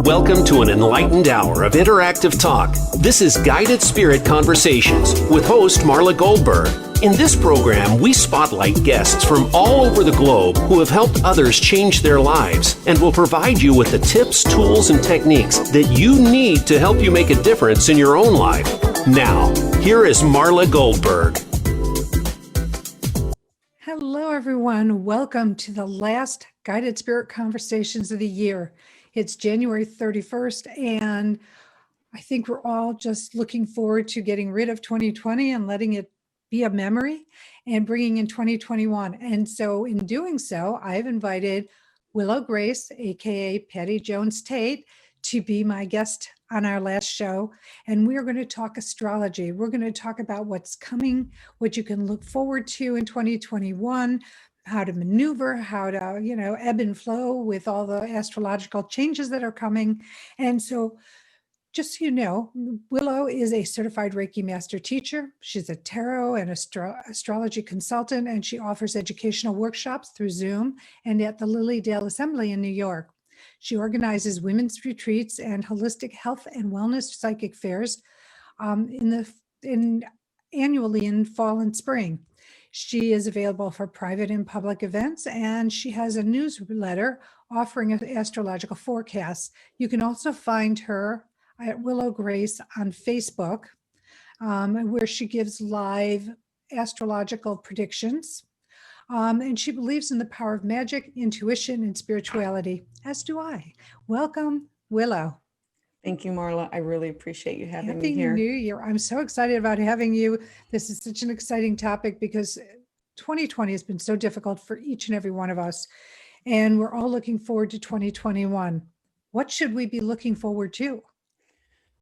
Welcome to an enlightened hour of interactive talk. This is Guided Spirit Conversations with host Marla Goldberrg. In this program, we spotlight guests from all over the globe who have helped others change their lives and will provide you with the tips, tools, and techniques that you need to help you make a difference in your own life. Now, here is Marla Goldberrg. Hello, everyone. Welcome to the last Guided Spirit Conversations of the year. It's January 31st, and I think we're all just looking forward to getting rid of 2020 and letting it be a memory and bringing in 2021. And so in doing so, I've invited Willow Grace, aka Patty Jones Tate, to be my guest on our last show. And we're going to talk astrology. We're going to talk about what's coming, what you can look forward to in 2021, how to maneuver, how to, ebb and flow with all the astrological changes that are coming. And so just so you know, Willow is a certified Reiki Master teacher. She's a tarot and astrology consultant, and she offers educational workshops through Zoom and at the Lilydale Assembly in New York. She organizes women's retreats and holistic health and wellness psychic fairs annually in fall and spring. She is available for private and public events, and she has a newsletter offering astrological forecasts. You can also find her at Willow Grace on Facebook, where she gives live astrological predictions. And she believes in the power of magic, intuition, and spirituality, as do I. Welcome, Willow. Thank you, Marla. I really appreciate you having me here. Happy New Year. I'm so excited about having you. This is such an exciting topic because 2020 has been so difficult for each and every one of us. And we're all looking forward to 2021. What should we be looking forward to?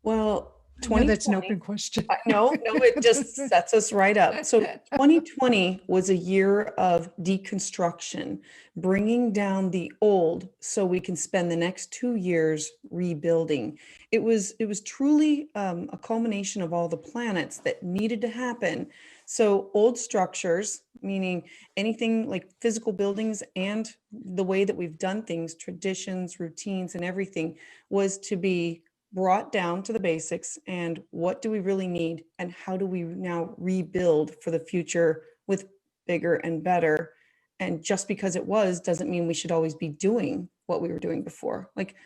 Well, that's an open question. No, it just sets us right up. So 2020 was a year of deconstruction, bringing down the old so we can spend the next 2 years rebuilding. It was truly a culmination of all the planets that needed to happen. So old structures, meaning anything like physical buildings and the way that we've done things, traditions, routines, and everything was to be brought down to the basics and what do we really need and how do we now rebuild for the future with bigger and better. And just because it doesn't mean we should always be doing what we were doing before. Like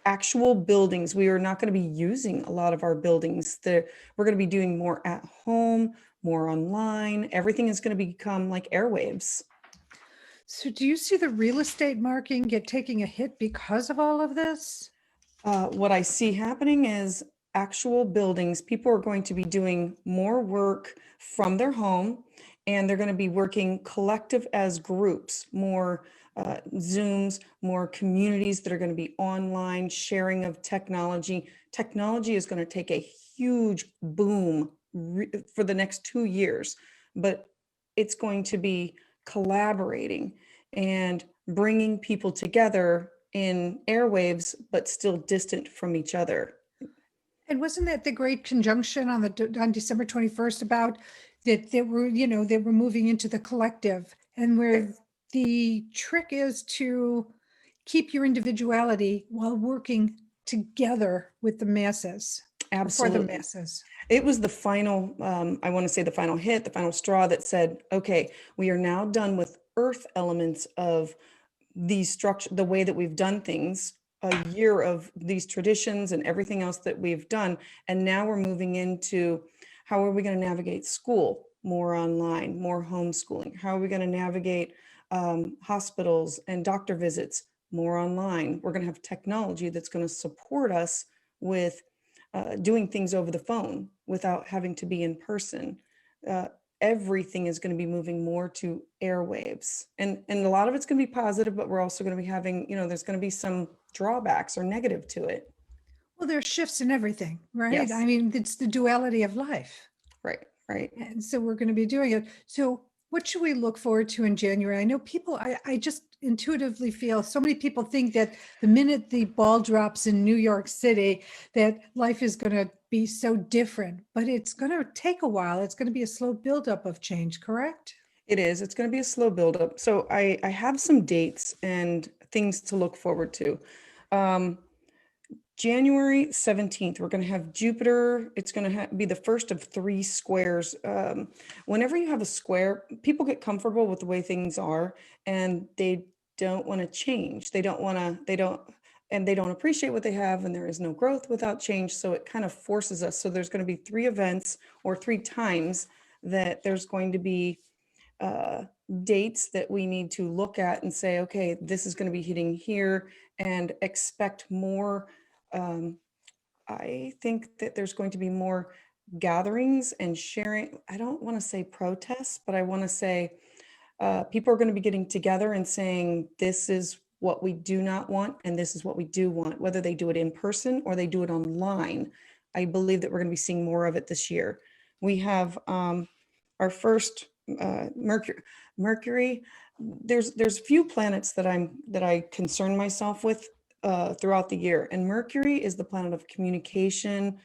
actual buildings, we are not going to be using a lot of our buildings. We're going to be doing more at home, more online. Everything is going to become like airwaves. So do you see the real estate market taking a hit because of all of this? What I see happening is actual buildings. People are going to be doing more work from their home, and they're going to be working collective as groups, more Zooms, more communities that are going to be online, sharing of technology. Technology is going to take a huge boom for the next 2 years, but it's going to be collaborating and bringing people together in airwaves, but still distant from each other. And wasn't that the great conjunction on December 21st about that they were moving into the collective, and where the trick is to keep your individuality while working together with the masses. Absolutely. For the masses. It was the final, I want to say the final hit, the final straw that said, okay, we are now done with earth elements of these structure, the way that we've done things, a year of these traditions and everything else that we've done. And now we're moving into how are we going to navigate school, more online, more homeschooling? How are we going to navigate hospitals and doctor visits, more online? We're going to have technology that's going to support us with doing things over the phone without having to be in person. Everything is going to be moving more to airwaves, and a lot of it's going to be positive, but we're also going to be having, there's going to be some drawbacks or negative to it. Well, there are shifts in everything, right? Yes. I mean, it's the duality of life. Right. And so we're going to be doing it. So what should we look forward to in January? I know people, I just intuitively feel so many people think that the minute the ball drops in New York City, that life is going to be so different, but it's going to take a while. It's going to be a slow buildup of change, correct? It is. It's going to be a slow buildup. So I have some dates and things to look forward to. Um, January 17th, we're going to have Jupiter. It's going to be the first of 3 squares. Whenever you have a square, people get comfortable with the way things are and they don't want to change. They don't and they don't appreciate what they have, and there is no growth without change. So it kind of forces us. So there's going to be 3 events or 3 times that there's going to be uh, dates that we need to look at and say, okay, this is going to be hitting here, and expect more. Um, I think that there's going to be more gatherings and sharing. I don't want to say protests, but I want to say people are going to be getting together and saying, this is what we do not want, and this is what we do want, whether they do it in person or they do it online. I believe that we're going to be seeing more of it this year. We have our first Mercury. There's few planets that I concern myself with throughout the year, and Mercury is the planet of communication,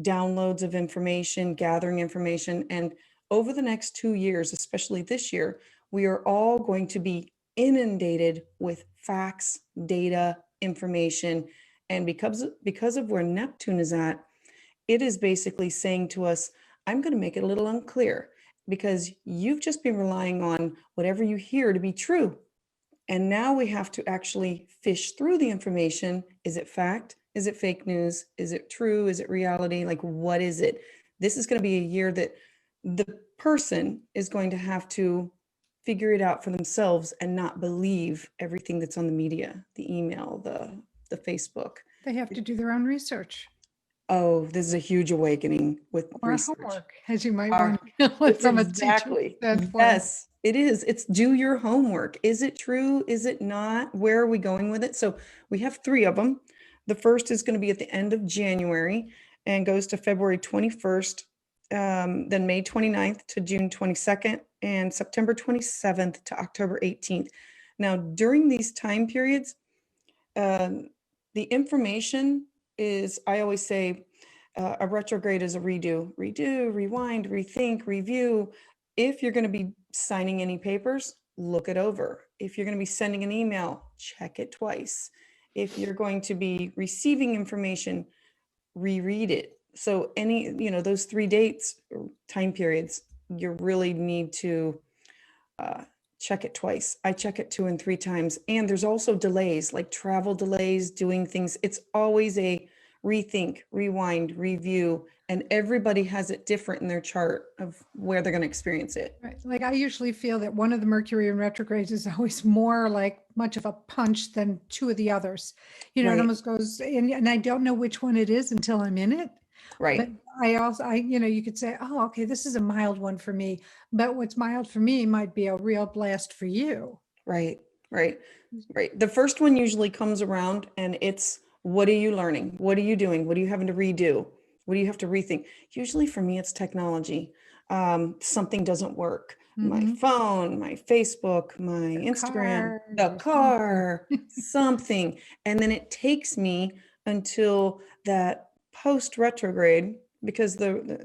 downloads of information, gathering information, and over the next 2 years, especially this year, we are all going to be inundated with facts, data, information, and because of where Neptune is at, it is basically saying to us, I'm going to make it a little unclear because you've just been relying on whatever you hear to be true. And now we have to actually fish through the information. Is it fact? Is it fake news? Is it true? Is it reality? Like, what is it? This is going to be a year that the person is going to have to figure it out for themselves and not believe everything that's on the media, the email, the Facebook. They have to do their own research Oh, this is a huge awakening with or research. homework, as you might Our- want to call it from a teacher Exactly. standpoint. Yes, it is. It's do your homework. Is it true? Is it not? Where are we going with it? So we have 3 of them. The first is going to be at the end of January and goes to February 21st, then May 29th to June 22nd, and September 27th to October 18th. Now, during these time periods, the information is, I always say, a retrograde is a redo, rewind, rethink, review. If you're going to be signing any papers, look it over. If you're going to be sending an email, check it twice. If you're going to be receiving information, reread it. So those 3 dates, time periods, you really need to check it twice. I check it 2 and 3 times. And there's also delays, like travel delays, doing things. It's always a rethink, rewind, review, and everybody has it different in their chart of where they're going to experience it. Right. Like I usually feel that one of the Mercury in retrogrades is always more like much of a punch than 2 of the others. It Right. almost goes in, and I don't know which one it is until I'm in it. But Right. you could say, oh, okay, this is a mild one for me. But what's mild for me might be a real blast for you. Right. The first one usually comes around and it's, what are you learning? What are you doing? What are you having to redo? What do you have to rethink? Usually for me, it's technology. Something doesn't work. My Mhm. phone, my Facebook, my Instagram, car the or car, something. And then it takes me until that post retrograde, because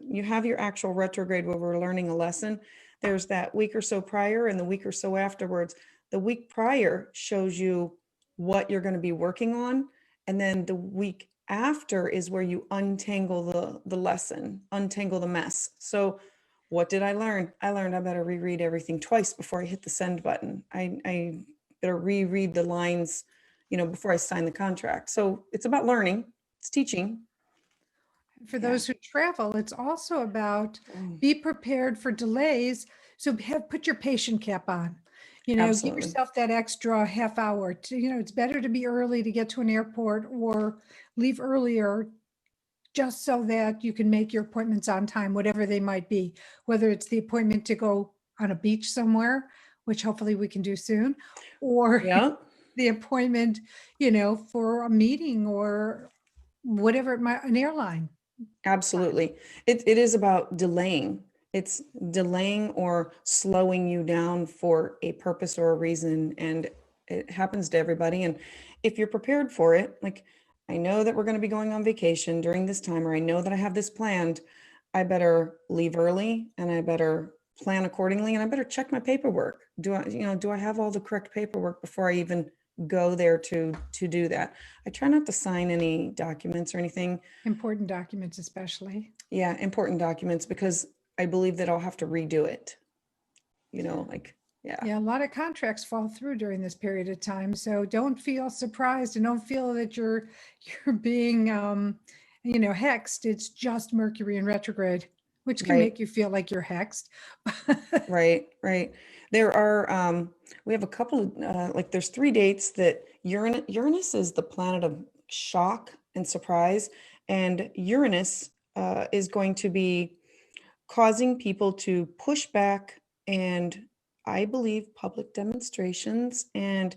you have your actual retrograde where we're learning a lesson. There's that week or so prior and the week or so afterwards. The week prior shows you what you're going to be working on. And then the week after is where you untangle the lesson, untangle the mess. So what did I learn? I learned I better reread everything twice before I hit the send button. I better reread the lines, before I sign the contract. So it's about learning, it's teaching. For Yeah. those who travel, it's also about Oh, be prepared for delays. So put your patient cap on. Give absolutely. yourself that extra half hour to, it's better to be early to get to an airport or leave earlier just so that you can make your appointments on time, whatever they might be, whether it's the appointment to go on a beach somewhere, which hopefully we can do soon, or Yeah, the appointment, for a meeting or whatever it might, an airline. absolutely. It is about delaying. It's delaying or slowing you down for a purpose or a reason. And it happens to everybody. And if you're prepared for it, like, I know that we're going to be going on vacation during this time, or I know that I have this planned, I better leave early and I better plan accordingly, and I better check my paperwork. Do I have all the correct paperwork before I even go there to do that? I try not to sign any documents or anything. Important documents, especially. Yeah, important documents, because I believe that I'll have to redo it. Yeah, a lot of contracts fall through during this period of time. So don't feel surprised and don't feel that you're being hexed. It's just Mercury in retrograde, which can Right. make you feel like you're hexed. Right. There are, we have a couple of, there's 3 dates that Uranus is the planet of shock and surprise. And Uranus is going to be causing people to push back, and I believe public demonstrations, and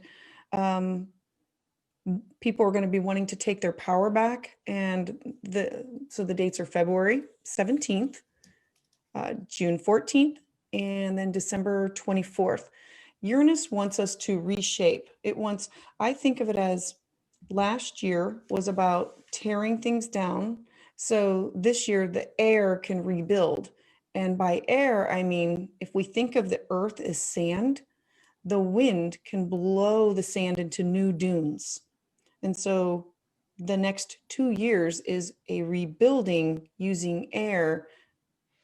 people are going to be wanting to take their power back. And so the dates are February 17th, June 14th, and then December 24th. Uranus wants us to reshape. I think of it as last year was about tearing things down. So this year the air can rebuild. And by air, I mean, if we think of the earth as sand, the wind can blow the sand into new dunes. And so the next 2 years is a rebuilding using air,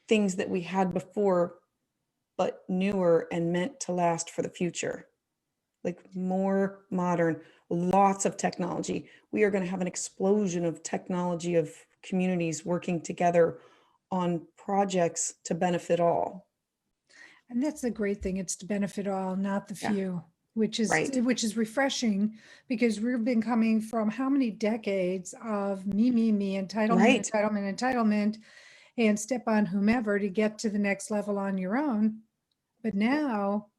things that we had before, but newer and meant to last for the future. Like more modern, lots of technology. We are going to have an explosion of technology, of communities working together on projects to benefit all. And that's the great thing. It's to benefit all, not the Yeah. few, which is Right. refreshing, because we've been coming from how many decades of me, entitlement, Right. entitlement, and step on whomever to get to the next level on your own. But now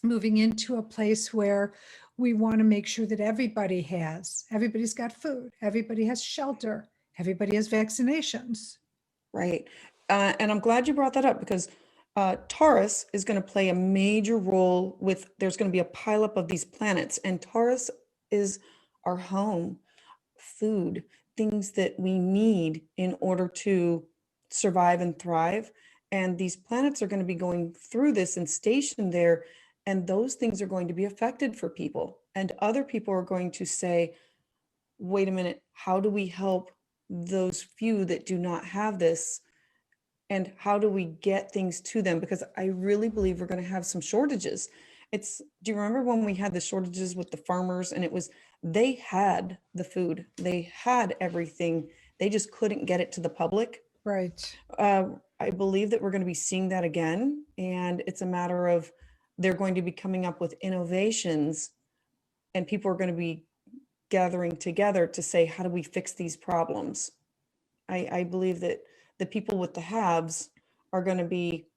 moving into a place where we want to make sure that everybody's got food, everybody has shelter, everybody has vaccinations. Right. And I'm glad you brought that up, because Taurus is going to play a major role there's going to be a pileup of these planets, and Taurus is our home, food, things that we need in order to survive and thrive. And these planets are going to be going through this and stationed there, and those things are going to be affected for people. And other people are going to say, wait a minute, how do we help those few that do not have this? And how do we get things to them? Because I really believe we're going to have some shortages. Do you remember when we had the shortages with the farmers, and they had the food, they had everything, they just couldn't get it to the public? Right. I believe that we're going to be seeing that again. And it's a matter of, they're going to be coming up with innovations, and people are going to be gathering together to say, how do we fix these problems? I believe that the people with the haves are going to be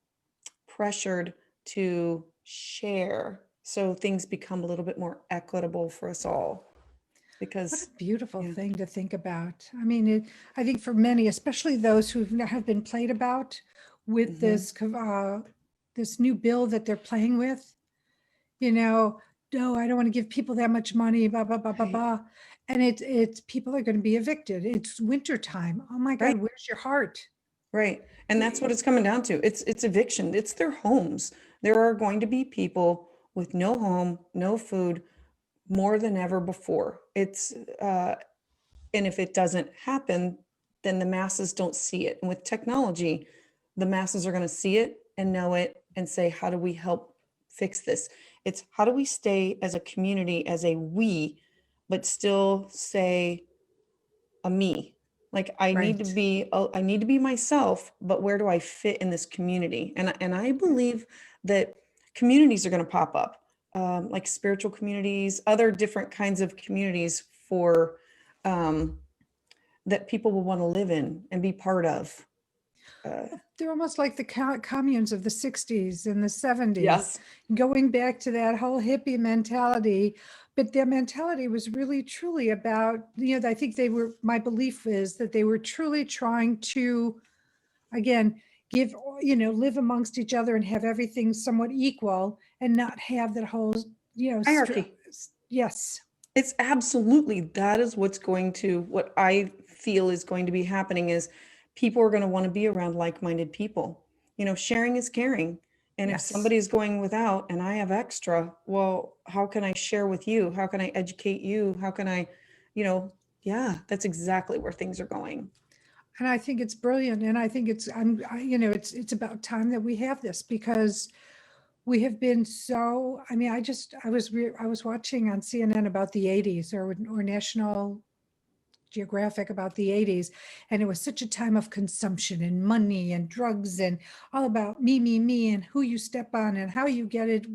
pressured to share, so things become a little bit more equitable for us all. Because what a beautiful yeah. thing to think about. I mean, I think for many, especially those who have been played about with this new bill that they're playing with, no, I don't want to give people that much money, blah, blah, blah, blah, Right. blah. And it's people are going to be evicted. It's wintertime. Oh my God, Right. where's your heart? Right. And that's what it's coming down to. It's eviction. It's their homes. There are going to be people with no home, no food, more than ever before. And if it doesn't happen, then the masses don't see it. And with technology, the masses are going to see it and know it and say, how do we help fix this? It's how do we stay as a community, as a we, but still say a me? Like I need to be myself, but where do I fit in this community? And I believe that communities are going to pop up, like spiritual communities, other different kinds of communities for that people will want to live in and be part of. They're almost like the communes of the 60s and the 70s. Yes. Going back to that whole hippie mentality. But their mentality was really, truly about, I think my belief is that they were truly trying to, again, live amongst each other and have everything somewhat equal and not have that whole, Hierarchy. Yes. It's absolutely, that is what I feel is going to be happening, is people are going to want to be around like-minded people. Sharing is caring. And if Yes. somebody's going without and I have extra, well, how can I share with you? How can I educate you? How can I, yeah, that's exactly where things are going. And I think it's brilliant. And I think it's it's about time that we have this, because we have been so, I mean, I was watching on CNN about the 80s, or National Geographic about the 80s, and it was such a time of consumption and money and drugs and all about me, and who you step on and how you get it.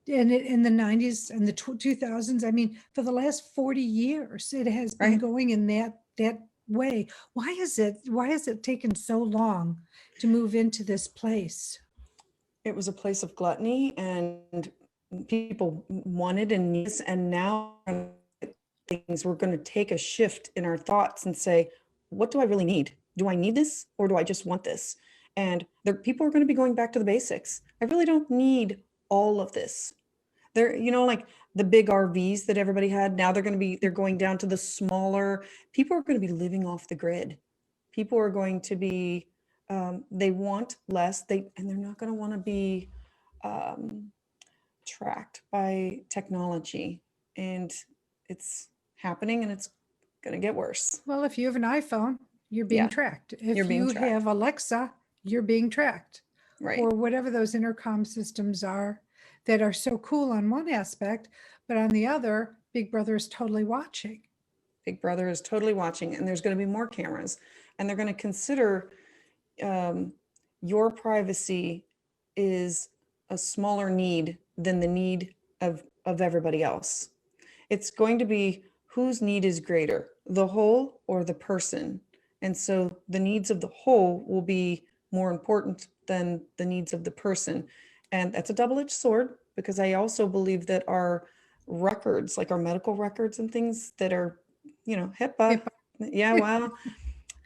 And in the 90s and the 2000s, I mean, for the last 40 years, it has been Right. going in that way. Why is it taken so long to move into this place? It was a place of gluttony, and people wanted and needs, and now things, we're going to take a shift in our thoughts and say, what do I really need? Do I need this, or do I just want this? And people are going to be going back to the basics. I really don't need all of this. They're, like the big RVs that everybody had, now they're going down to the smaller. People are going to be living off the grid. People are going to be, they want less, and they're not going to want to be tracked by technology. And it's happening, and it's going to get worse. Well, if you have an iPhone, you're being tracked. If You're being you tracked. have Alexa, you're being tracked. Right. Or whatever those intercom systems are that are so cool on one aspect, but on the other, Big Brother is totally watching. Big Brother is totally watching, and there's going to be more cameras, and they're going to consider your privacy is a smaller need than the need of everybody else. It's going to be whose need is greater, the whole or the person. And so the needs of the whole will be more important than the needs of the person. And that's a double-edged sword, because I also believe that our records, like our medical records and things that are, HIPAA. Yeah, well,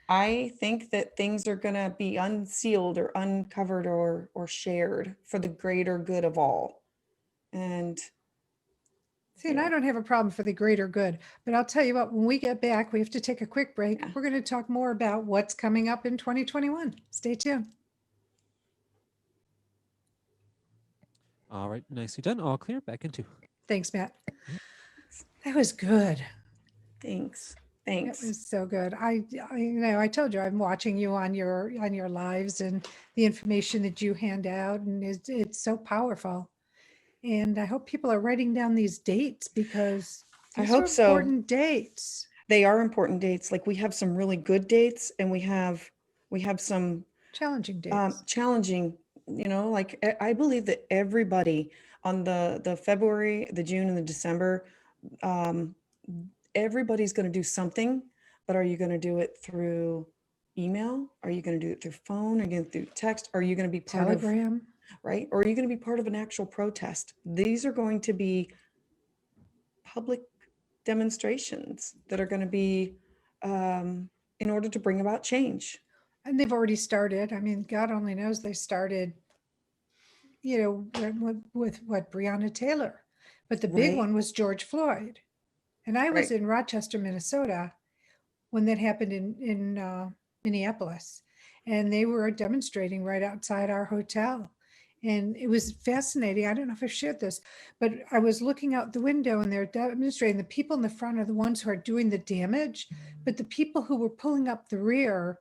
I think that things are going to be unsealed or uncovered or shared for the greater good of all. And see, and I don't have a problem for the greater good, but I'll tell you what, when we get back, we have to take a quick break. Yeah. We're going to talk more about what's coming up in 2021. Stay tuned. All right, nicely done. All clear. Back in 2. Thanks, Matt. That was good. Thanks. It was so good. I told you I'm watching you on your lives and the information that you hand out, and it's so powerful. And I hope people are writing down these dates, because these are important dates. They are important dates. Like, we have some really good dates, and we have some challenging dates. Challenging, like I believe that everybody on the February, the June, and the December, everybody's going to do something. But are you going to do it through email? Are you going to do it through phone? Are you going to do it through text? Are you going to be part Telegram? Right? Or are you going to be part of an actual protest? These are going to be public demonstrations that are going to be in order to bring about change. And they've already started. I mean, God only knows they started, with what, Breonna Taylor. But the big one was George Floyd. And I was in Rochester, Minnesota, when that happened in Minneapolis. And they were demonstrating right outside our hotel. And it was fascinating. I don't know if I shared this, but I was looking out the window, and they're demonstrating. The people in the front are the ones who are doing the damage, but the people who were pulling up the rear,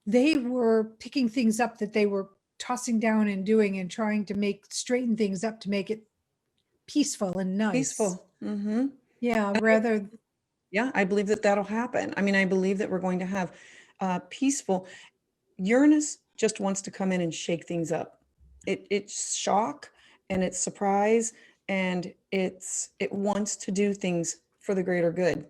they were picking things up that they were tossing down and doing, and trying to straighten things up to make it peaceful and nice. Peaceful. Mm-hmm. Yeah, Yeah, I believe that that'll happen. I mean, I believe that we're going to have peaceful. Uranus just wants to come in and shake things up. It's shock, and it's surprise, and it wants to do things for the greater good.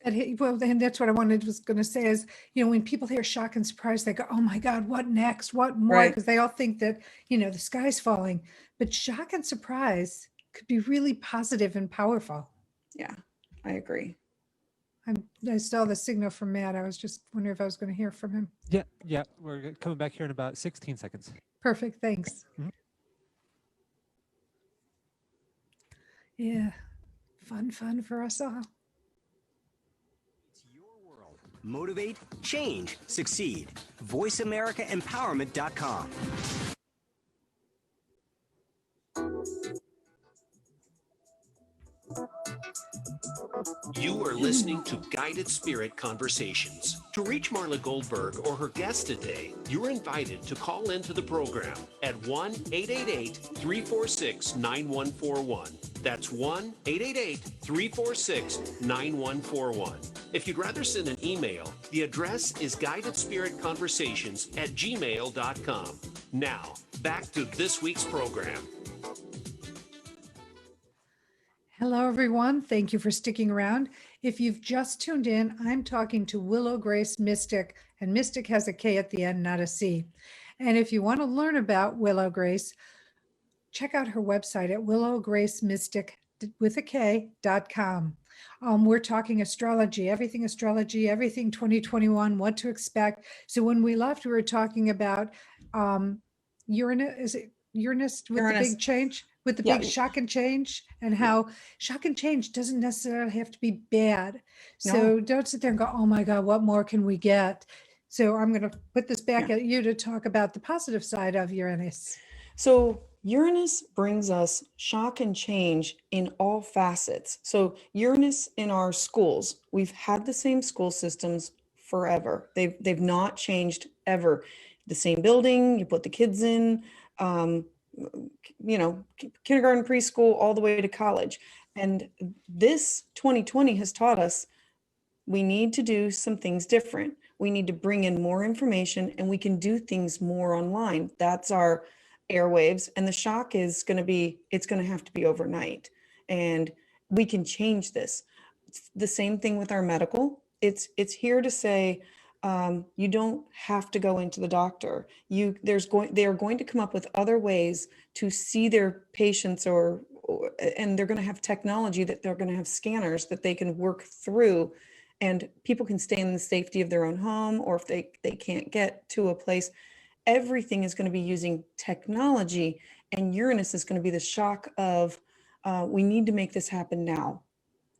And that's what I was going to say is, when people hear shock and surprise, they go, oh my God, what next? What more? Because they all think that, the sky's falling. But shock and surprise could be really positive and powerful. Yeah, I agree. I saw the signal from Matt. I was just wondering if I was going to hear from him. Yeah. We're coming back here in about 16 seconds. Perfect. Thanks. Mm-hmm. Yeah. Fun for us all. It's your world. Motivate, change, succeed. VoiceAmericaEmpowerment.com. You are listening to Guided Spirit Conversations. To reach Marla Goldberrg or her guest today, you're invited to call into the program at 1-888-346-9141. That's 1-888-346-9141. If you'd rather send an email, the address is guidedspiritconversations@gmail.com. Now, back to this week's program. Hello, everyone. Thank you for sticking around. If you've just tuned in, I'm talking to Willow Grace Mystik, and Mystik has a K at the end, not a C. And if you want to learn about Willow Grace, check out her website at willowgracemystik.com. We're talking astrology, everything 2021, what to expect. So when we left, we were talking about Uranus, is it Uranus with the big change? With the big shock and change, and how shock and change doesn't necessarily have to be bad. So don't sit there and go, oh my God, what more can we get? So I'm going to put this back at you to talk about the positive side of Uranus. So Uranus brings us shock and change in all facets. So Uranus in our schools, we've had the same school systems forever. They've not changed ever. The same building, you put the kids in, kindergarten, preschool, all the way to college. And this 2020 has taught us we need to do some things different. We need to bring in more information, and we can do things more online. That's our airwaves. And the shock is going to be, it's going to have to be overnight. And we can change this. It's the same thing with our medical. It's here to say, you don't have to go into the doctor. They are going to come up with other ways to see their patients, and they're going to have technology that they're going to have scanners that they can work through, and people can stay in the safety of their own home, or if they can't get to a place, everything is going to be using technology. And Uranus is going to be the shock of, we need to make this happen now.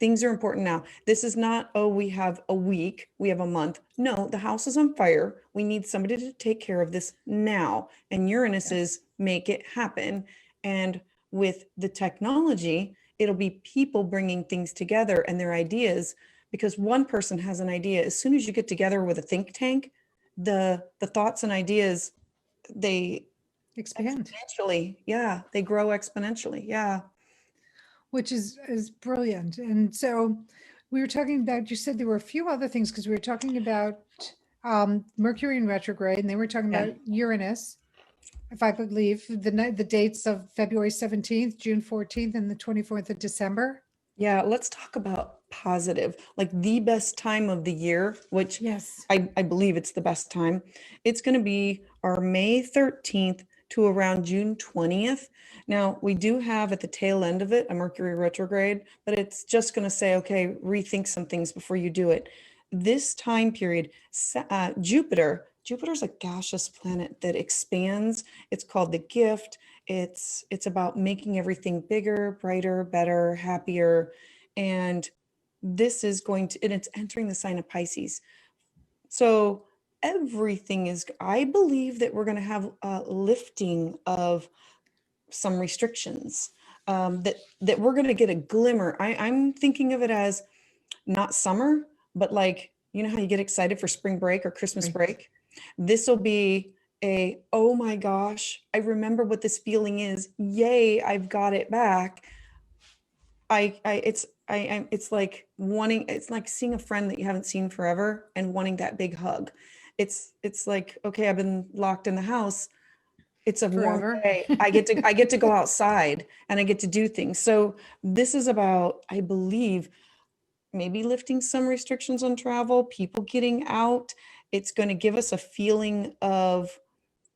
Things are important now. This is not, we have a week, we have a month. No, the house is on fire. We need somebody to take care of this now. And Uranus is make it happen. And with the technology, it'll be people bringing things together and their ideas, because one person has an idea. As soon as you get together with a think tank, the thoughts and ideas, they expand exponentially. Yeah, they grow exponentially. Yeah. Which is brilliant. And so we were talking about, you said there were a few other things, because we were talking about Mercury in retrograde, and then we were talking about Uranus, if I believe, the dates of February 17th, June 14th, and the 24th of December. Yeah, let's talk about positive, like the best time of the year, which I believe it's the best time. It's going to be our May 13th to around June 20th. Now, we do have at the tail end of it a Mercury retrograde, but it's just going to say, okay, rethink some things before you do it. This time period, Jupiter's a gaseous planet that expands. It's called the gift. It's about making everything bigger, brighter, better, happier. And this is and it's entering the sign of Pisces. So everything is, I believe that we're going to have a lifting of some restrictions, that we're going to get a glimmer. I'm thinking of it as not summer, but like, you know how you get excited for spring break or Christmas break? This will be oh my gosh, I remember what this feeling is. Yay, I've got it back. It's like seeing a friend that you haven't seen forever and wanting that big hug. It's like, okay, I've been locked in the house. It's a warm day. I get to go outside and I get to do things. So this is about, I believe, maybe lifting some restrictions on travel, people getting out. It's going to give us a feeling of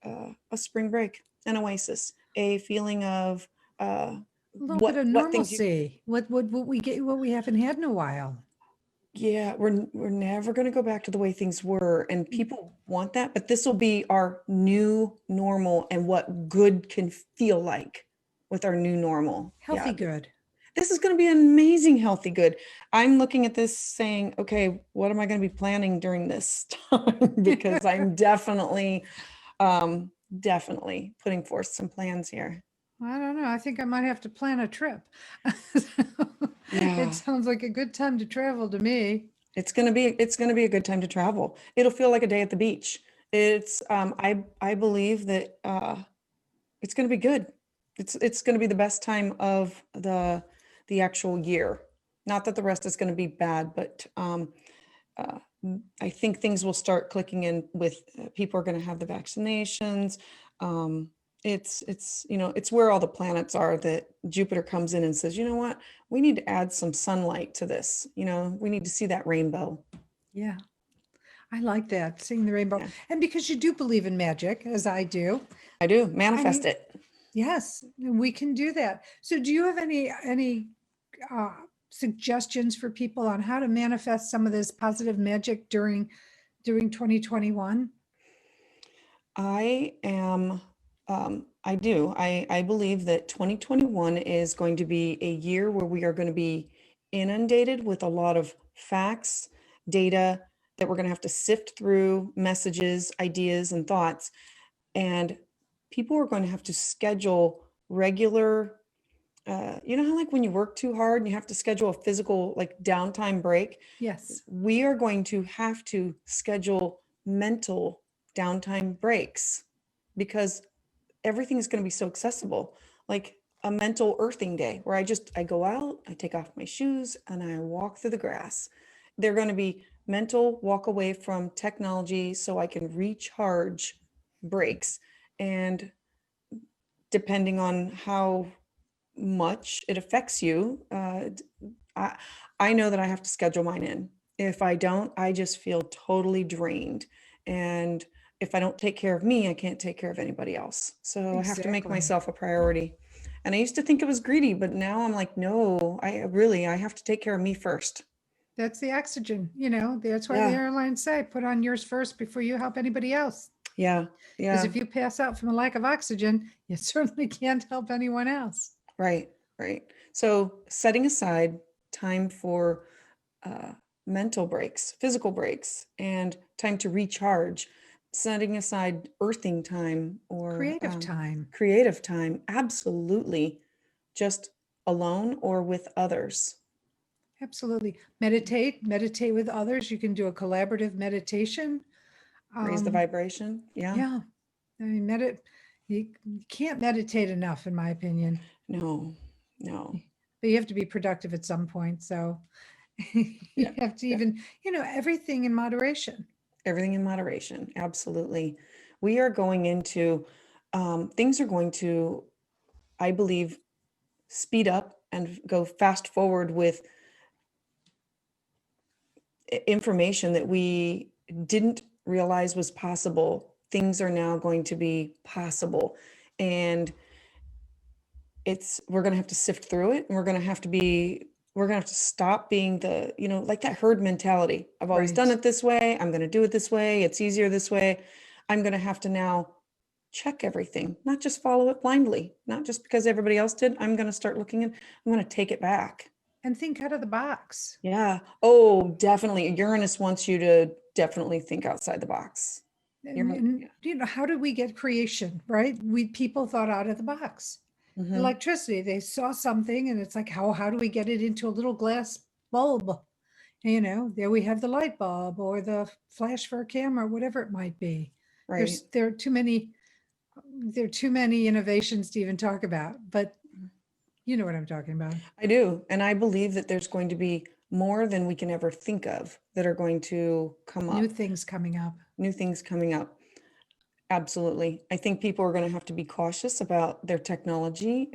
a spring break, an oasis, a feeling of a little bit of normalcy. What we get, what we haven't had in a while. Yeah, we're never going to go back to the way things were, and people want that, but this will be our new normal and what good can feel like with our new normal. Healthy good. This is going to be an amazing healthy good. I'm looking at this saying, okay, what am I going to be planning during this time? Because I'm definitely putting forth some plans here. I don't know. I think I might have to plan a trip. Yeah. It sounds like a good time to travel to me. It's gonna be a good time to travel. It'll feel like a day at the beach. It's I believe that it's gonna be good. It's gonna be the best time of the actual year. Not that the rest is gonna be bad, but uh, I think things will start clicking in with people are gonna have the vaccinations. Um, it's it's where all the planets are that Jupiter comes in and says, you know what, we need to add some sunlight to this. We need to see that rainbow. Yeah, I like that, seeing the rainbow. Yeah. And because you do believe in magic, as I do, I do manifest mean, it. yes, we can do that. So do you have any suggestions for people on how to manifest some of this positive magic during 2021? I am, I do. I believe that 2021 is going to be a year where we are going to be inundated with a lot of facts, data that we're going to have to sift through, messages, ideas, and thoughts. And people are going to have to schedule regular, you know how like when you work too hard and you have to schedule a physical like downtime break? Yes. We are going to have to schedule mental downtime breaks because everything is going to be so accessible. Like a mental earthing day where I go out, I take off my shoes and I walk through the grass. They're going to be mental walk away from technology so I can recharge breaks. And depending on how much it affects you, I, I know that I have to schedule mine in. If I don't, I just feel totally drained. And if I don't take care of me, I can't take care of anybody else. So I have to make Exactly. myself a priority. And I used to think it was greedy, but now I'm like, no, I have to take care of me first. That's the oxygen, that's why the Yeah. airlines say, put on yours first before you help anybody else. Yeah. Because Yeah. if you pass out from a lack of oxygen, you certainly can't help anyone else. Right. Right. So setting aside time for uh, mental breaks, physical breaks, and time to recharge, setting aside earthing time or Creative time. absolutely, just alone or with others. Absolutely. Meditate with others. You can do a collaborative meditation. Raise the vibration. Yeah. Yeah. I mean, you can't meditate enough, in my opinion, No, no. but you have to be productive at some point. So you Yeah, have to yeah. even, everything in moderation. Everything in moderation. Absolutely. We are going into, things are going to, I believe, speed up and go fast forward with information that we didn't realize was possible. Things are now going to be possible. And we're going to have to sift through it, and we're going to have to stop being the, like that herd mentality. I've always done Right. it this way. I'm going to do it this way. It's easier this way. I'm going to have to now check everything, not just follow it blindly, not just because everybody else did. I'm going to start looking and I'm going to take it back. And think out of the box. Yeah. Oh, definitely. Uranus wants you to definitely think outside the box. And, how did we get creation, right? People thought out of the box. Mhm. Electricity, they saw something and it's like, how do we get it into a little glass bulb? There we have the light bulb or the flash for a camera, whatever it might be. Right. There are too many innovations to even talk about, but you know what I'm talking about. I do. And I believe that there's going to be more than we can ever think of that are going to come up. New things coming up. New things coming up. Absolutely. I think people are going to have to be cautious about their technology,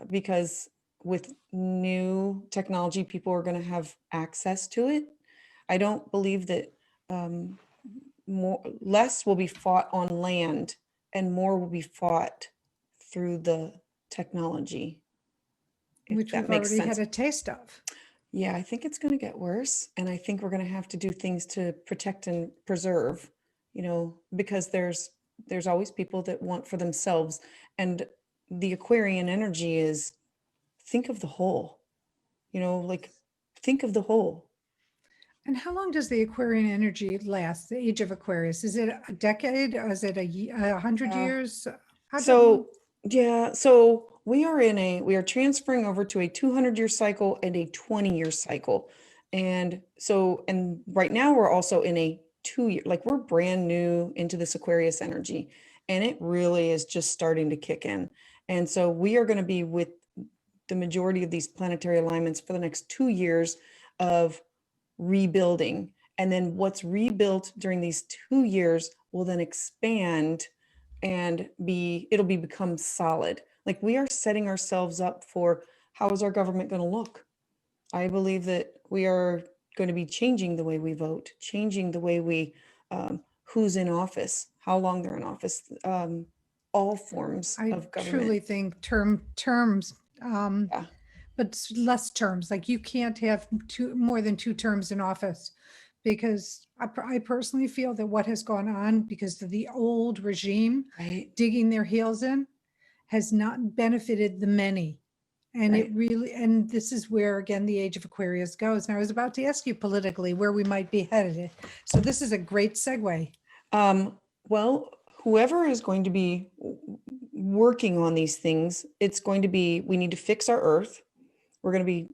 because with new technology, people are going to have access to it. I don't believe that less will be fought on land and more will be fought through the technology. If Which that we've makes already sense. had a taste of. Yeah, I think it's going to get worse. And I think we're going to have to do things to protect and preserve, because there's always people that want for themselves. And the Aquarian energy is think of the whole, like think of the whole. And how long does the Aquarian energy last? The age of Aquarius? Is it a decade? Or is it 100 Yeah. years? So, yeah. So we are transferring over to a 200-year cycle and a 20-year cycle. And right now we're also in a 2-year, like we're brand new into this Aquarius energy, and it really is just starting to kick in. And so we are going to be with the majority of these planetary alignments for the next 2 years of rebuilding. And then what's rebuilt during these 2 years will then expand and become solid. Like we are setting ourselves up for, how is our government going to look? I believe that we are going to be changing the way we vote, changing the way we, who's in office, how long they're in office, all forms I of government. truly think terms, Yeah. but less terms. Like you can't have more than 2 terms in office, because I personally feel that what has gone on because of the old regime Right. digging their heels in has not benefited the many. And it Right. really, and this is where, again, the age of Aquarius goes. And I was about to ask you politically where we might be headed. So this is a great segue. Well, whoever is going to be working on these things, we need to fix our earth. We're going to be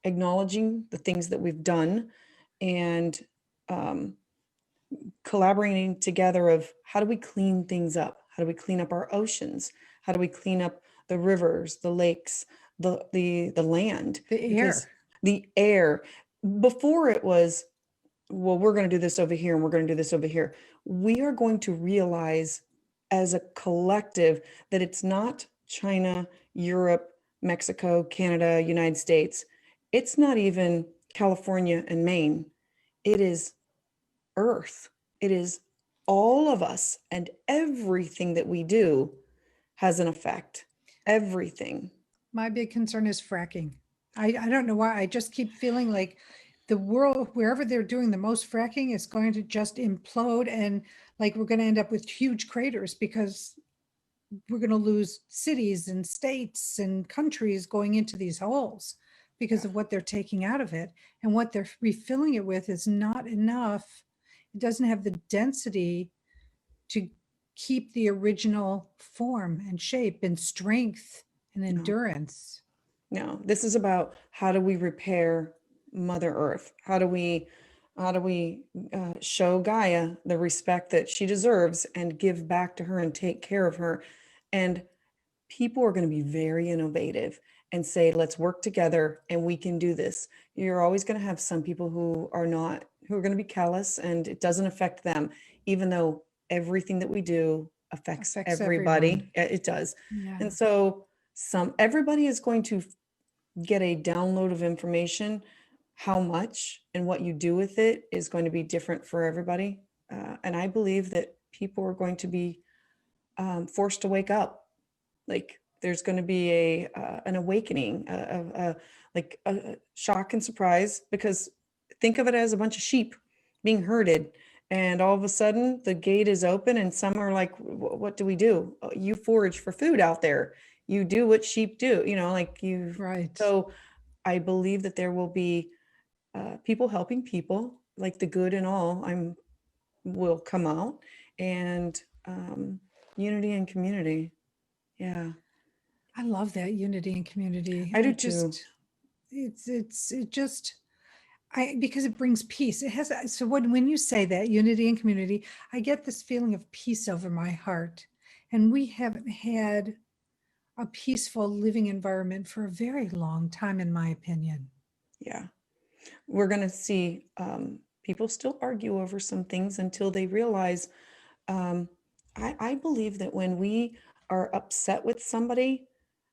acknowledging the things that we've done, and collaborating together of, how do we clean things up? How do we clean up our oceans? How do we clean up the rivers, the lakes, the land, The air. Because the air. Before it was, well, we're going to do this over here and we're going to do this over here. We are going to realize as a collective that it's not China, Europe, Mexico, Canada, United States. It's not even California and Maine. It is Earth. It is all of us, and everything that we do has an effect. Everything. My big concern is fracking. I don't know why. I just keep feeling like the world, wherever they're doing the most fracking, is going to just implode, and like we're going to end up with huge craters, because we're going to lose cities and states and countries going into these holes because of what they're taking out of it, and what they're refilling it with is not enough. It doesn't have the density to keep the original form and shape and strength and endurance. No, this is about, how do we repair Mother Earth? How do we show Gaia the respect that she deserves and give back to her and take care of her? And people are going to be very innovative and say, let's work together and we can do this. You're always going to have some people who are going to be callous, and it doesn't affect them, even though everything that we do affects everybody. Everyone. It does. Yeah. And so everybody is going to get a download of information. How much and what you do with it is going to be different for everybody. And I believe that people are going to be forced to wake up. Like there's going to be an awakening, like a shock and surprise, because think of it as a bunch of sheep being herded, and all of a sudden the gate is open and some are like, what do we do? You forage for food out there. You do what sheep do, like you. Right. So I believe that there will be people helping people, like the good and all will come out, and unity and community. Yeah. I love that unity and community. I do too. Because it brings peace. It has, so when you say that unity and community, I get this feeling of peace over my heart. And we haven't had a peaceful living environment for a very long time, in my opinion. Yeah. We're going to see people still argue over some things until they realize, I believe that when we are upset with somebody,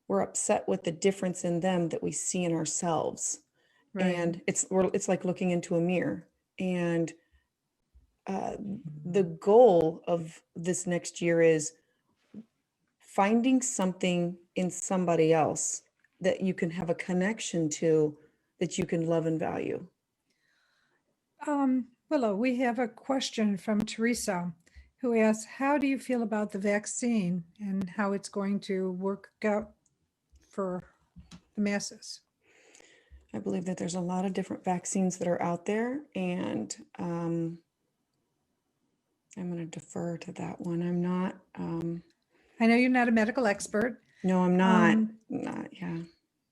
we're upset with the difference in them that we see in ourselves. Right. And it's like looking into a mirror. And the goal of this next year is finding something in somebody else that you can have a connection to, that you can love and value. Willow, we have a question from Teresa, who asks, how do you feel about the vaccine and how it's going to work out for the masses? I believe that there's a lot of different vaccines that are out there, and I'm going to defer to that one. I'm not. I know you're not a medical expert, No, I'm not. Um, Yeah.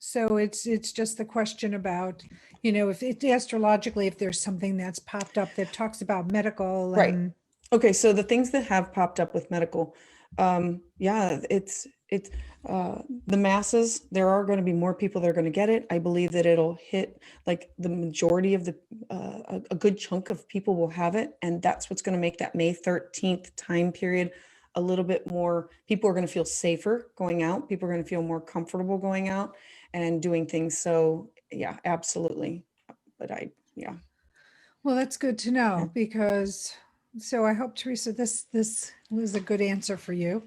So it's just the question about, if it astrologically, if there's something that's popped up that talks about medical Right. and Okay, so the things that have popped up with medical, yeah, it's the masses. There are going to be more people that are going to get it. I believe that it'll hit like the majority of the a good chunk of people will have it, and that's what's going to make that May 13th time period a little bit more. People are going to feel safer going out. People are going to feel more comfortable going out and doing things. So yeah, absolutely. But yeah. well, that's good to know because, so I hope, Teresa, this was a good answer for you.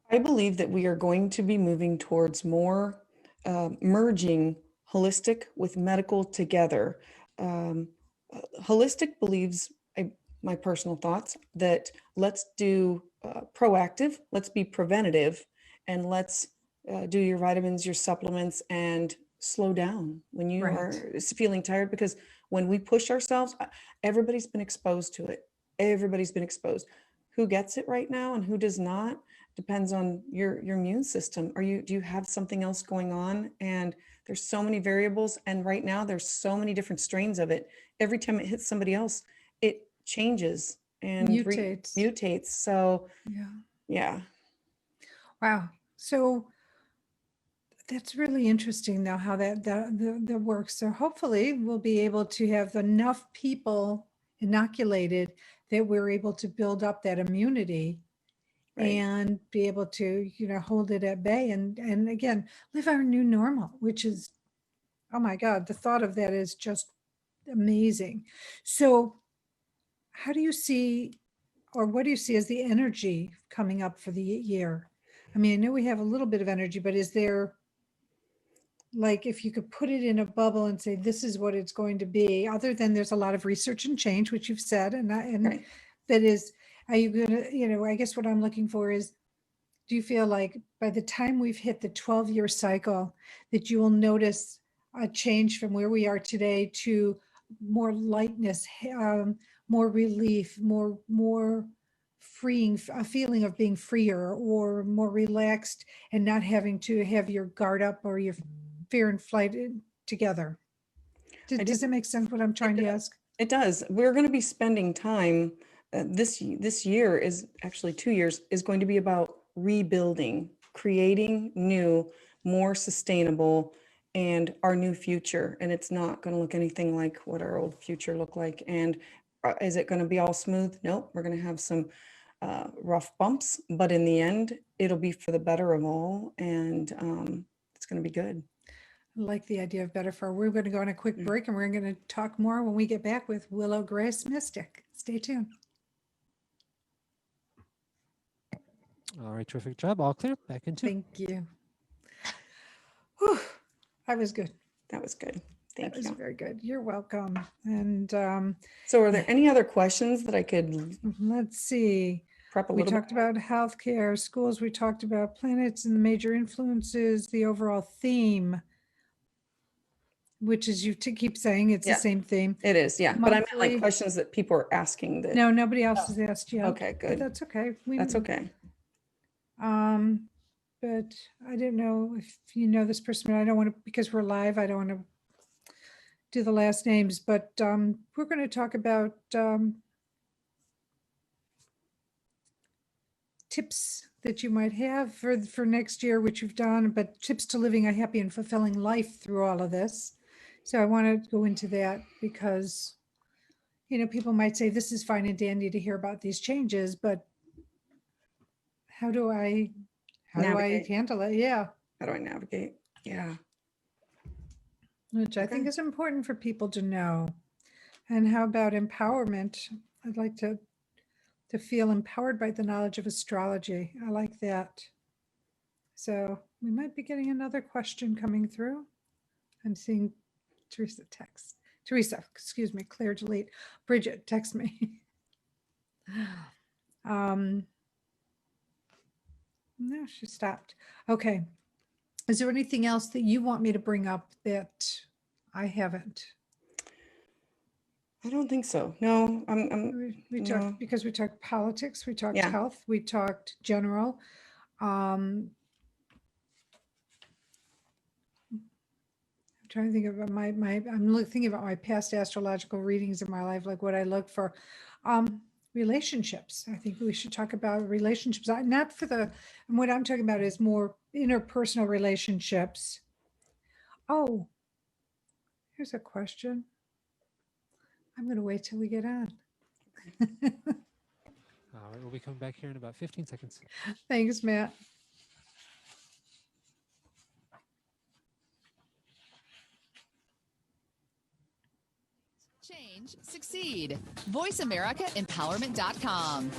I believe that we are going to be moving towards more merging holistic with medical together. Um, Holistic believes, my personal thoughts, that let's do proactive, let's be preventative, and let's do your vitamins, your supplements, and slow down when you Right. are feeling tired. Because when we push ourselves, everybody's been exposed to it. Everybody's been exposed. Who gets it right now and who does not depends on your immune system. Do you have something else going on? And there's so many variables, and right now there's so many different strains of it. Every time it hits somebody else, it changes and mutates. So yeah. Wow. So that's really interesting though, how that works. So hopefully we'll be able to have enough people inoculated that we're able to build up that immunity. Right. And be able to, hold it at bay and again, live our new normal, which is, oh my God, the thought of that is just amazing. So how do you see, or what do you see as the energy coming up for the year? I mean, I know we have a little bit of energy, but is there, like, if you could put it in a bubble and say, this is what it's going to be, other than there's a lot of research and change, which you've said, and Right. that is, are you going to, I guess what I'm looking for is, do you feel like by the time we've hit the 12-year cycle that you will notice a change from where we are today to more lightness, more relief, more freeing, a feeling of being freer or more relaxed and not having to have your guard up or your fear and flight together? Does it make sense what I'm trying to ask? It does. We're going to be spending time. This year is actually 2 years is going to be about rebuilding, creating new, more sustainable, and our new future. And it's not going to look anything like what our old future looked like. And is it going to be all smooth? Nope. We're going to have some rough bumps, but in the end, it'll be for the better of all, and it's going to be good. I like the idea of better for. We're going to go on a quick break, and we're going to talk more when we get back with Willow Grace Mystik. Stay tuned. All right, terrific job. All clear. Back in 2. Thank you. Whew, that was good. That was good. Thank you. That was very good. You're welcome. And so are there any other questions that I could, let's see. Prep a we little talked about healthcare, schools. We talked about planets and the major influences, the overall theme, which is, you to keep saying it's the same theme. It is, yeah. But I meant like questions that people are asking. That no, nobody else has asked yet. Okay, good. But that's okay. That's okay. But I didn't know if you know this person, but I don't want to, because we're live, I don't want to do the last names, but we're going to talk about tips that you might have for next year, which you've done, but tips to living a happy and fulfilling life through all of this. So I want to go into that because, people might say this is fine and dandy to hear about these changes, but how do I handle it? Yeah. How do I navigate? Yeah. Which I think is important for people to know. And how about empowerment? I'd like to feel empowered by the knowledge of astrology. I like that. So we might be getting another question coming through. I'm seeing Teresa text. Teresa, excuse me, clear delete. Bridget, text me. No, she stopped. Okay. Is there anything else that you want me to bring up that I haven't? I don't think so. No, we talked, because we talked politics, we talked Yeah. health, we talked general. trying to think about thinking about my past astrological readings in my life, like what I look for. Relationships. I think we should talk about relationships. Not for the, and what I'm talking about is more interpersonal relationships. Oh, here's a question. I'm going to wait till we get on. All right, we'll be coming back here in about 15 seconds. Thanks, Matt. Change, succeed. VoiceAmericaEmpowerment.com.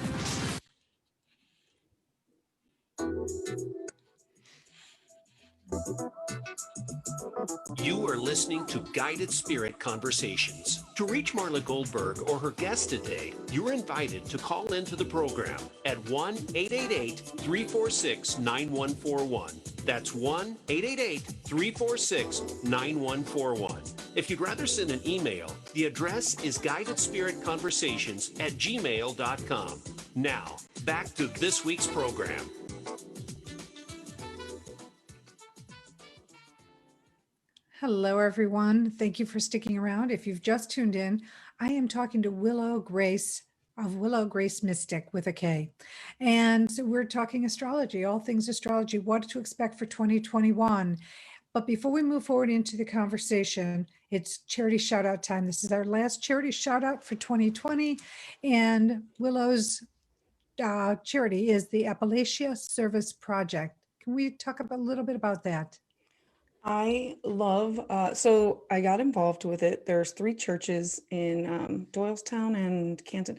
You are listening to Guided Spirit Conversations. To reach Marla Goldberrg or her guest today, you're invited to call into the program at 1-888-346-9141. That's 1-888-346-9141. If you'd rather send an email, the address is guidedspiritconversations@gmail.com. Now, back to this week's program. Hello, everyone. Thank you for sticking around. If you've just tuned in, I am talking to Willow Grace of Willow Grace Mystik with a K. And so we're talking astrology, all things astrology, what to expect for 2021. But before we move forward into the conversation, it's charity shout out time. This is our last charity shout out for 2020. And Willow's charity is the Appalachia Service Project. Can we talk a little bit about that? I love, so I got involved with it. There's 3 churches in Doylestown and Canton,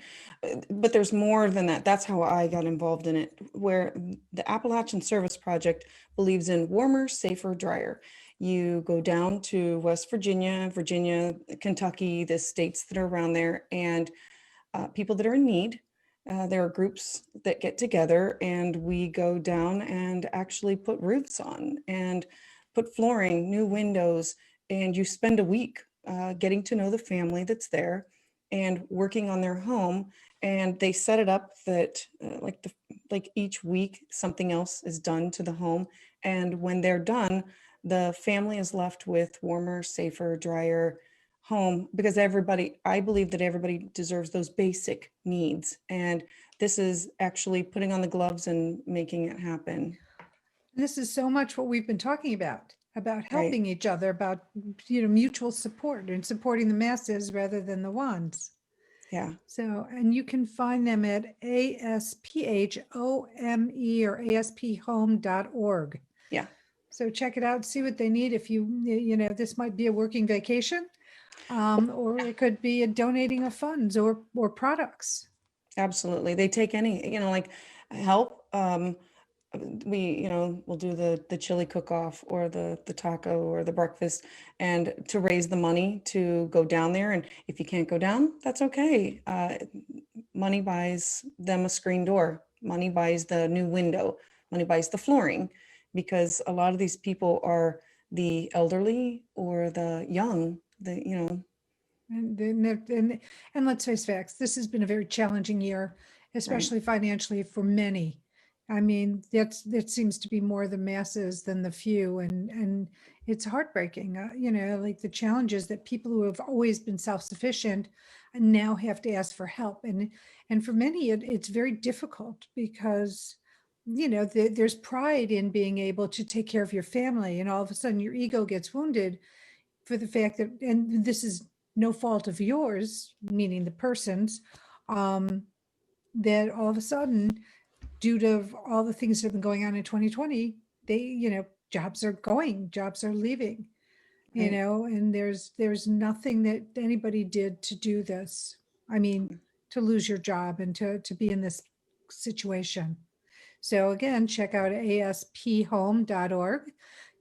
but there's more than that. That's how I got involved in it, where the Appalachian Service Project believes in warmer, safer, drier. You go down to West Virginia, Kentucky, the states that are around there, and people that are in need. There are groups that get together and we go down and actually put roofs on and put flooring, new windows, and you spend a week getting to know the family that's there and working on their home. And they set it up that like each week something else is done to the home. And when they're done, the family is left with warmer, safer, drier home, because I believe that everybody deserves those basic needs. And this is actually putting on the gloves and making it happen. This is so much what we've been talking about Right. helping each other, about, mutual support and supporting the masses rather than the ones. Yeah. So, and you can find them at ASPHOME or ASPHome.org. Yeah. So check it out, see what they need. If this might be a working vacation, or it could be a donating of funds or products. Absolutely. They take any, like help. We'll do the chili cook-off or the taco or the breakfast, and to raise the money to go down there. And if you can't go down, that's okay. Money buys them a screen door. Money buys the new window. Money buys the flooring, because a lot of these people are the elderly or the young, And let's face facts, this has been a very challenging year, especially financially for many. I mean, that seems to be more the masses than the few, and it's heartbreaking. Like the challenges that people who have always been self-sufficient now have to ask for help, and for many it's very difficult because there's pride in being able to take care of your family, and all of a sudden your ego gets wounded for the fact that, and this is no fault of yours, meaning the person's, that all of a sudden, due to all the things that have been going on in 2020, they, jobs are leaving, Right. and there's nothing that anybody did to do this. I mean, to lose your job and to be in this situation. So again, check out ASPHome.org,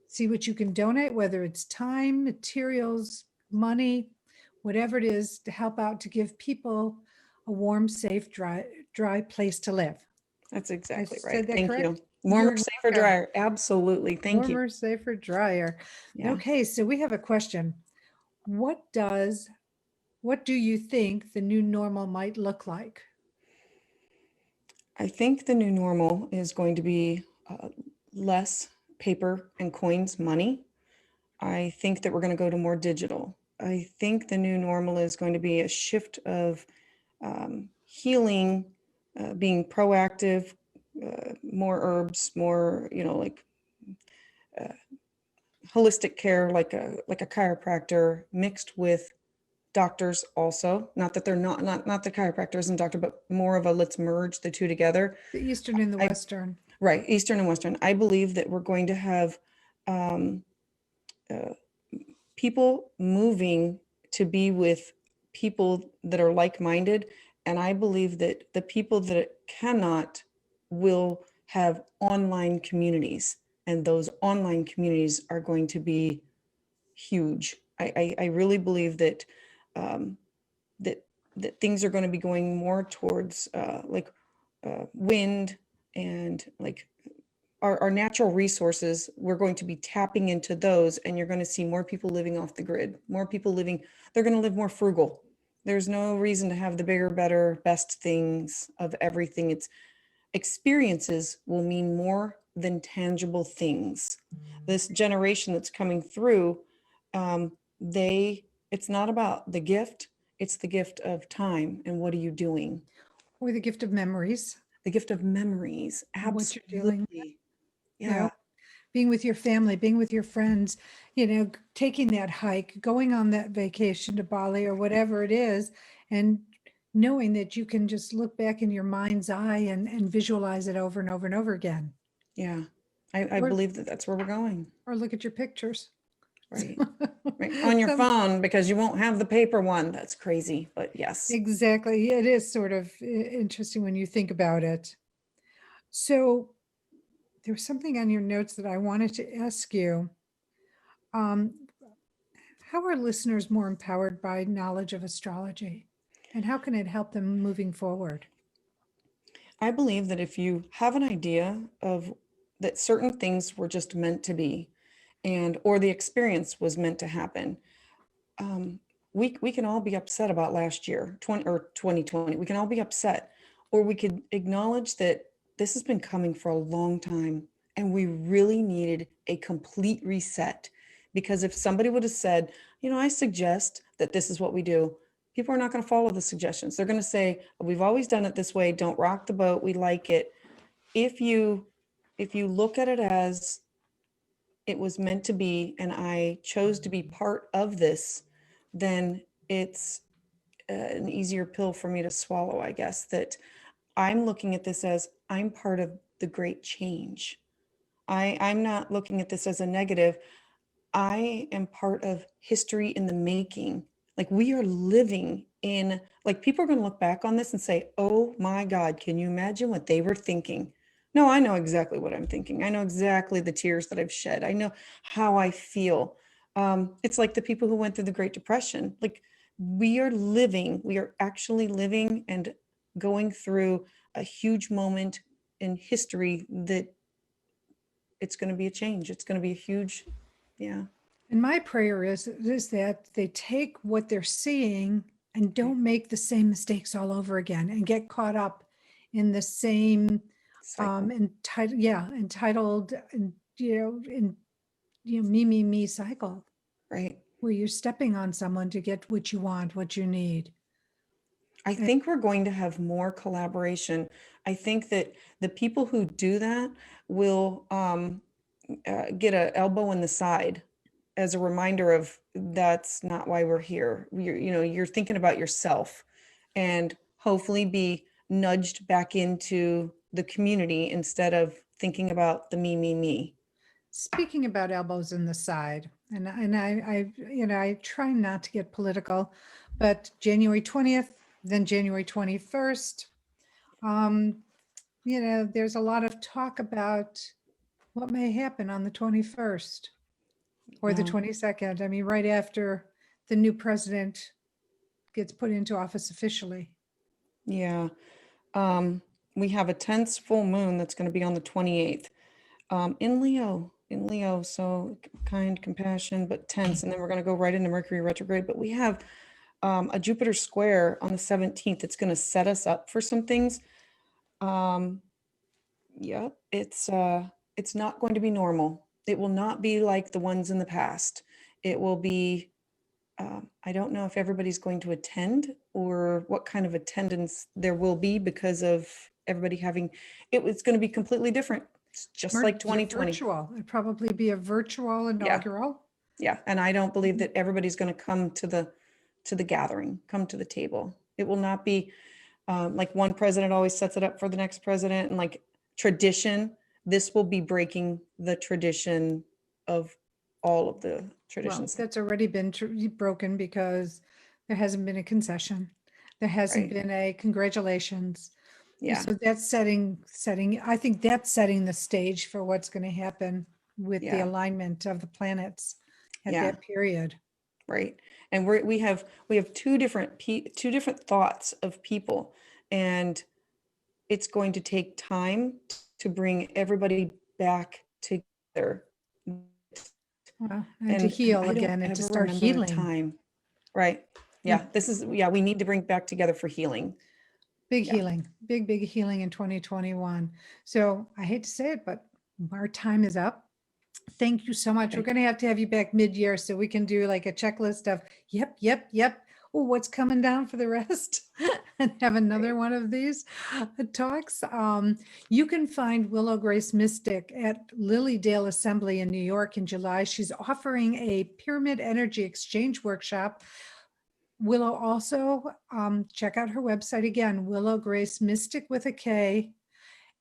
see what you can donate, whether it's time, materials, money, whatever it is, to help out, to give people a warm, safe, dry place to live. That's exactly I right. said that Thank correct? you. Warmer, You're safer, welcome. drier. Absolutely. Thank you. Warmer, safer, drier. Yeah. Okay, so we have a question. What do you think the new normal might look like? I think the new normal is going to be less paper and coins money. I think that we're going to go to more digital. I think the new normal is going to be a shift of healing, being proactive, more herbs, more, like holistic care, like a chiropractor, mixed with doctors also. Not that they're not the chiropractor isn't doctor, but more of a let's merge the two together. The Eastern and the Western. Right, Eastern and Western. I believe that we're going to have um, people moving to be with people that are like-minded, and I believe that the people that cannot will have online communities, and those online communities are going to be huge. I really believe that um, that things are going to be going more towards wind and like our natural resources. We're going to be tapping into those, and you're going to see more people living off the grid, more people living, they're going to live more frugal. There's no reason to have the bigger, better, best things of everything. It's experiences will mean more than tangible things. This generation that's coming through, it's not about the gift, it's the gift of time. And what are you doing? Or the gift of memories. The gift of memories. What you're doing. Absolutely. Yeah. Yeah. Being with your family, being with your friends, taking that hike, going on that vacation to Bali or whatever it is, and knowing that you can just look back in your mind's eye and visualize it over and over and over again. Yeah. I Or- believe that that's where we're going. Or look at your pictures. Right. Right. On your phone, because you won't have the paper one. That's crazy. But yes. Exactly. It is sort of interesting when you think about it. So there was something on your notes that I wanted to ask you. How are listeners more empowered by knowledge of astrology? And how can it help them moving forward? I believe that if you have an idea of that certain things were just meant to be, or the experience was meant to happen, we can all be upset about last year, 2020. We can all be upset, or we could acknowledge that this has been coming for a long time, and we really needed a complete reset. Because if somebody would have said, I suggest that this is what we do, people are not going to follow the suggestions. They're going to say, we've always done it this way. Don't rock the boat. We like it. If you look at it as it was meant to be, and I chose to be part of this, then it's an easier pill for me to swallow, I guess, that I'm looking at this as I'm part of the great change. I'm not looking at this as a negative. I am part of history in the making. Like we are living in, like people are going to look back on this and say, oh my God, can you imagine what they were thinking? No, I know exactly what I'm thinking. I know exactly the tears that I've shed. I know how I feel. It's like the people who went through the Great Depression. Like we are actually living and going through a huge moment in history that it's going to be a change. It's going to be a huge, yeah. And my prayer is that they take what they're seeing and don't make the same mistakes all over again and get caught up in the same entitled and me cycle, Right. where you're stepping on someone to get what you want, what you need. I think we're going to have more collaboration. I think that the people who do that will get an elbow in the side as a reminder of that's not why we're here. You're thinking about yourself, and hopefully be nudged back into the community instead of thinking about the me. Speaking about elbows in the side, and I try not to get political, but January 20th, then January 21st, there's a lot of talk about what may happen on the 21st or the Yeah. 22nd. I mean, right after the new president gets put into office officially. Yeah. We have a tense full moon that's going to be on the 28th. In Leo, so kind, compassion, but tense. And then we're going to go right into Mercury retrograde. But we have a Jupiter square on the 17th. It's going to set us up for some things. Yeah, it's not going to be normal. It will not be like the ones in the past. it will be, I don't know if everybody's going to attend or what kind of attendance there will be because of everybody having, it's going to be completely different. It's just like 2020. Virtual. It'd probably be a virtual inaugural. Yeah. And I don't believe that everybody's going to come to the gathering, come to the table. It will not be like one president always sets it up for the next president and like tradition. This will be breaking the tradition of all of the Well, traditions. that's already been broken because there hasn't been a concession. There hasn't Right. been a congratulations. Yeah. So that's setting, I think that's setting the stage for what's going to happen with the Yeah. alignment of the planets at Yeah. that period. Right. And we have two different thoughts of people, and it's going to take time to bring everybody back together. Well, and to heal I don't again and to ever start remember a healing. time. Right. Yeah. We need to bring back together for healing. Big Yeah. healing, big healing in 2021. So I hate to say it, but our time is up. Thank you so much. We're Okay. going to have you back mid-year so we can do like a checklist of yep. Oh, what's coming down for the rest? And have another one of these talks. You can find Willow Grace Mystik at Lilydale Assembly in New York in July. She's offering a pyramid energy exchange workshop. Willow also, check out her website again, Willow Grace Mystik with a K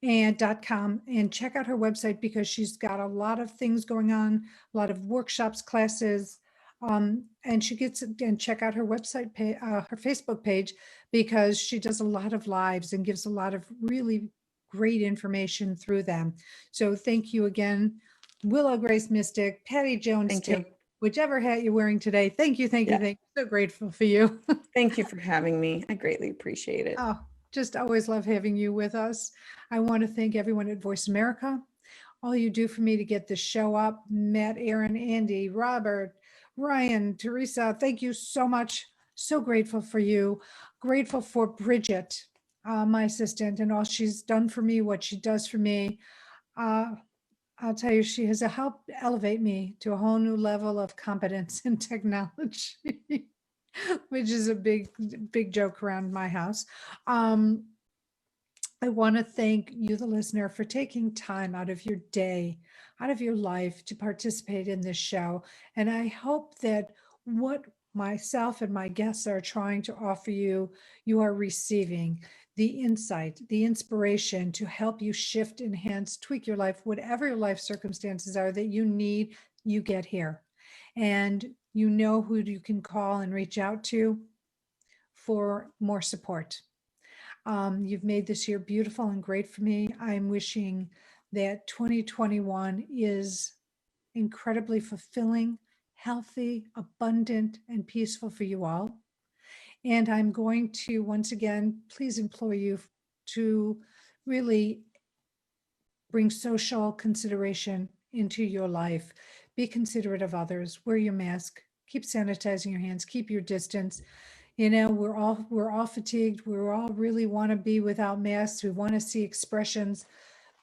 and .com, and check out her website because she's got a lot of things going on, a lot of workshops, classes, and check out her website page, her Facebook page, because she does a lot of lives and gives a lot of really great information through them. So thank you again, Willow Grace Mystik, Patty Jones Thank you. Tate, whichever hat you're wearing today. Thank you. Yeah. So grateful for you. Thank you for having me. I greatly appreciate it. Oh, just always love having you with us. I want to thank everyone at Voice America. All you do for me to get the show up, Matt, Aaron, Andy, Robert, Ryan, Teresa, thank you so much. So grateful for you. Grateful for Bridget, my assistant, and all she's done for me, what she does for me. I'll tell you, she has helped elevate me to a whole new level of competence in technology, which is a big joke around my house. I want to thank you, the listener, for taking time out of your day, out of your life to participate in this show. And I hope that what myself and my guests are trying to offer you, you are receiving the insight, the inspiration to help you shift, enhance, tweak your life, whatever your life circumstances are that you need, you get here. And you know who you can call and reach out to for more support. You've made this year beautiful and great for me. I'm wishing that 2021 is incredibly fulfilling, healthy, abundant, and peaceful for you all. And I'm going to, once again, please implore you to really bring social consideration into your life. Be considerate of others, wear your mask, keep sanitizing your hands, keep your distance. You know, we're all fatigued. We all really want to be without masks. We want to see expressions,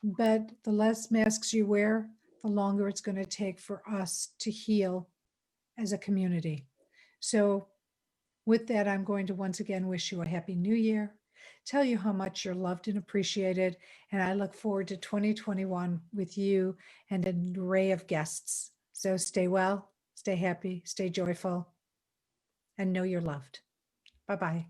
but the less masks you wear, the longer it's going to take for us to heal as a community. So with that, I'm going to once again wish you a happy new year, tell you how much you're loved and appreciated. And I look forward to 2021 with you and an array of guests. So stay well, stay happy, stay joyful, and know you're loved. Bye-bye.